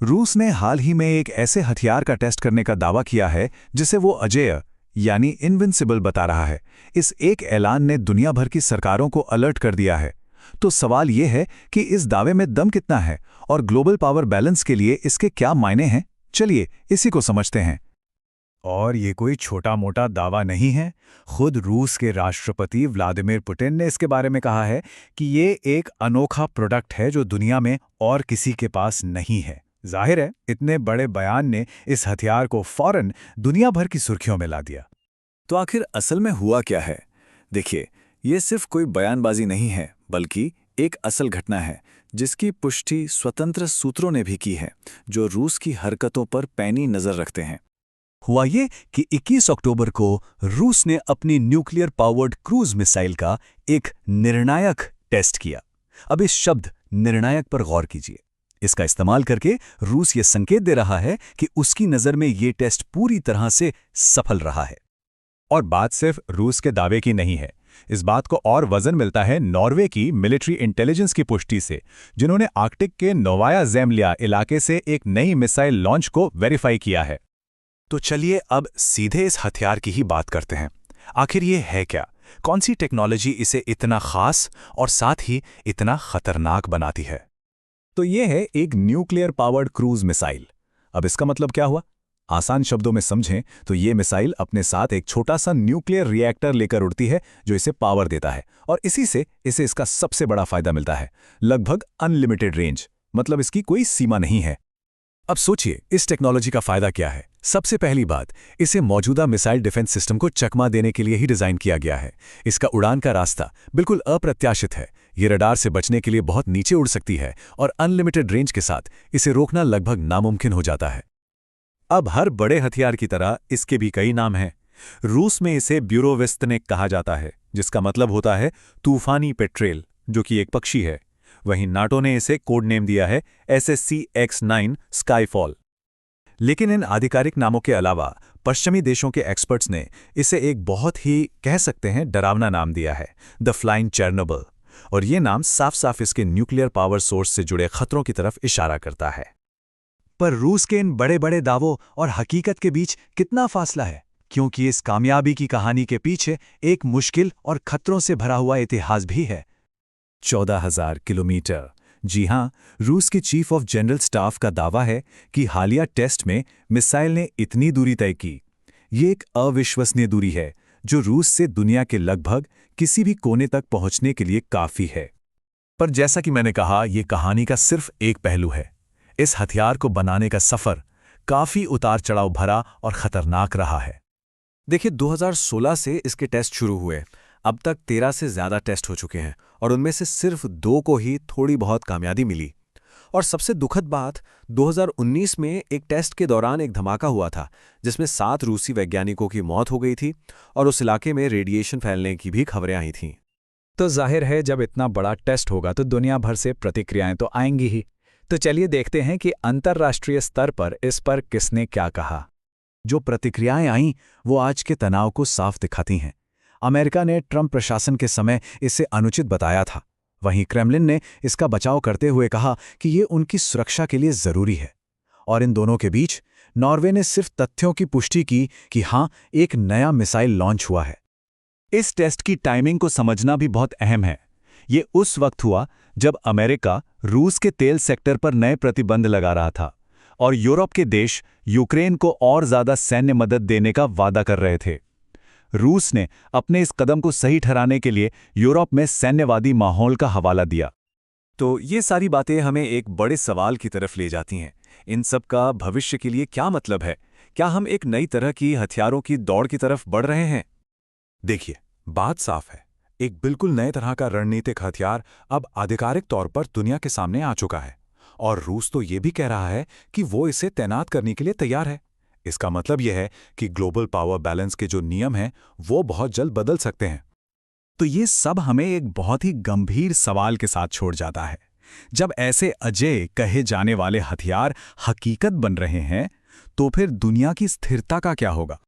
रूस ने हाल ही में एक ऐसे हथियार का टेस्ट करने का दावा किया है जिसे वो अजेय यानी इनविंसिबल बता रहा है। इस एक ऐलान ने दुनिया भर की सरकारों को अलर्ट कर दिया है। तो सवाल ये है कि इस दावे में दम कितना है और ग्लोबल पावर बैलेंस के लिए इसके क्या मायने हैं। चलिए इसी को समझते हैं। और ये कोई छोटा मोटा दावा नहीं है। खुद रूस के राष्ट्रपति व्लादिमीर पुतिन ने इसके बारे में कहा है कि ये एक अनोखा प्रोडक्ट है जो दुनिया में और किसी के पास नहीं है। जाहिर है, इतने बड़े बयान ने इस हथियार को फौरन दुनिया भर की सुर्खियों में ला दिया। तो आखिर असल में हुआ क्या है? देखिए, ये सिर्फ कोई बयानबाजी नहीं है, बल्कि एक असल घटना है जिसकी पुष्टि स्वतंत्र सूत्रों ने भी की है, जो रूस की हरकतों पर पैनी नजर रखते हैं। हुआ ये कि 21 अक्टूबर को रूस ने अपनी न्यूक्लियर पावर्ड क्रूज मिसाइल का एक निर्णायक टेस्ट किया। अब इस शब्द निर्णायक पर गौर कीजिए। इसका इस्तेमाल करके रूस ये संकेत दे रहा है कि उसकी नज़र में ये टेस्ट पूरी तरह से सफल रहा है। और बात सिर्फ रूस के दावे की नहीं है। इस बात को और वजन मिलता है नॉर्वे की मिलिट्री इंटेलिजेंस की पुष्टि से, जिन्होंने आर्कटिक के नोवाया ज़ेमलिया इलाके से एक नई मिसाइल लॉन्च को वेरीफाई किया है। तो चलिए अब सीधे इस हथियार की ही बात करते हैं। आखिर ये है क्या? कौन सी टेक्नोलॉजी इसे इतना खास और साथ ही इतना खतरनाक बनाती है? तो ये है एक न्यूक्लियर पावर्ड क्रूज मिसाइल। अब इसका मतलब क्या हुआ? आसान शब्दों में समझें तो ये मिसाइल अपने साथ एक छोटा सा न्यूक्लियर रिएक्टर लेकर उड़ती है जो इसे पावर देता है, और इसी से इसे इसका सबसे बड़ा फायदा मिलता है, लगभग अनलिमिटेड रेंज। मतलब इसकी कोई सीमा नहीं है। अब सोचिए, इस टेक्नोलॉजी का फायदा क्या है? सबसे पहली बात, इसे मौजूदा मिसाइल डिफेंस सिस्टम को चकमा देने के लिए ही डिजाइन किया गया है। इसका उड़ान का रास्ता बिल्कुल अप्रत्याशित है। ये रडार से बचने के लिए बहुत नीचे उड़ सकती है और अनलिमिटेड रेंज के साथ इसे रोकना लगभग नामुमकिन हो जाता है। अब हर बड़े हथियार की तरह इसके भी कई नाम हैं। रूस में इसे ब्यूरोविस्तनिक कहा जाता है, जिसका मतलब होता है तूफानी पेट्रेल, जो कि एक पक्षी है। वहीं नाटो ने इसे कोड नेम दिया है SSC-X9 स्काईफॉल। लेकिन इन आधिकारिक नामों के अलावा पश्चिमी देशों के एक्सपर्ट्स ने इसे एक बहुत ही कह सकते हैं डरावना नाम दिया है, द फ्लाइंग चेर्नोबिल। और ये नाम साफ साफ इसके न्यूक्लियर पावर सोर्स से जुड़े खतरों की तरफ इशारा करता है। पर रूस के इन बड़े बड़े दावों और हकीकत के बीच कितना फासला है? क्योंकि इस कामयाबी की कहानी के पीछे एक मुश्किल और खतरों से भरा हुआ इतिहास भी है। 14,000 किलोमीटर। जी हां, रूस के चीफ ऑफ जनरल स्टाफ का दावा है कि हालिया टेस्ट में मिसाइल ने इतनी दूरी तय की। ये एक अविश्वसनीय दूरी है जो रूस से दुनिया के लगभग किसी भी कोने तक पहुंचने के लिए काफी है। पर जैसा कि मैंने कहा, यह कहानी का सिर्फ एक पहलू है। इस हथियार को बनाने का सफर काफी उतार चढ़ाव भरा और खतरनाक रहा है। देखिए, 2016 से इसके टेस्ट शुरू हुए। अब तक 13 से ज़्यादा टेस्ट हो चुके हैं और उनमें से सिर्फ 2 को ही थोड़ी बहुत कामयाबी मिली। और सबसे दुखद बात, 2019 में एक टेस्ट के दौरान एक धमाका हुआ था जिसमें 7 रूसी वैज्ञानिकों की मौत हो गई थी और उस इलाके में रेडिएशन फैलने की भी खबरें आई थीं। तो जाहिर है, जब इतना बड़ा टेस्ट होगा तो दुनिया भर से प्रतिक्रियाएं तो आएंगी ही। तो चलिए देखते हैं कि अंतर्राष्ट्रीय स्तर पर इस पर किसने क्या कहा। जो प्रतिक्रियाएं आईं वो आज के तनाव को साफ दिखाती हैं। अमेरिका ने ट्रंप प्रशासन के समय इसे अनुचित बताया था। वहीं क्रेमलिन ने इसका बचाव करते हुए कहा कि ये उनकी सुरक्षा के लिए जरूरी है। और इन दोनों के बीच नॉर्वे ने सिर्फ तथ्यों की पुष्टि की कि हां, एक नया मिसाइल लॉन्च हुआ है। इस टेस्ट की टाइमिंग को समझना भी बहुत अहम है। ये उस वक्त हुआ जब अमेरिका रूस के तेल सेक्टर पर नए प्रतिबंध लगा रहा था और यूरोप के देश यूक्रेन को और ज्यादा सैन्य मदद देने का वादा कर रहे थे। रूस ने अपने इस कदम को सही ठहराने के लिए यूरोप में सैन्यवादी माहौल का हवाला दिया। तो ये सारी बातें हमें एक बड़े सवाल की तरफ ले जाती हैं। इन सब का भविष्य के लिए क्या मतलब है? क्या हम एक नई तरह की हथियारों की दौड़ की तरफ बढ़ रहे हैं? देखिए, बात साफ है। एक बिल्कुल नए तरह का रणनीतिक हथियार अब आधिकारिक तौर पर दुनिया के सामने आ चुका है, और रूस तो ये भी कह रहा है कि वो इसे तैनात करने के लिए तैयार है। इसका मतलब यह है कि ग्लोबल पावर बैलेंस के जो नियम हैं वो बहुत जल्द बदल सकते हैं। तो ये सब हमें एक बहुत ही गंभीर सवाल के साथ छोड़ जाता है। जब ऐसे अजेय कहे जाने वाले हथियार हकीकत बन रहे हैं, तो फिर दुनिया की स्थिरता का क्या होगा?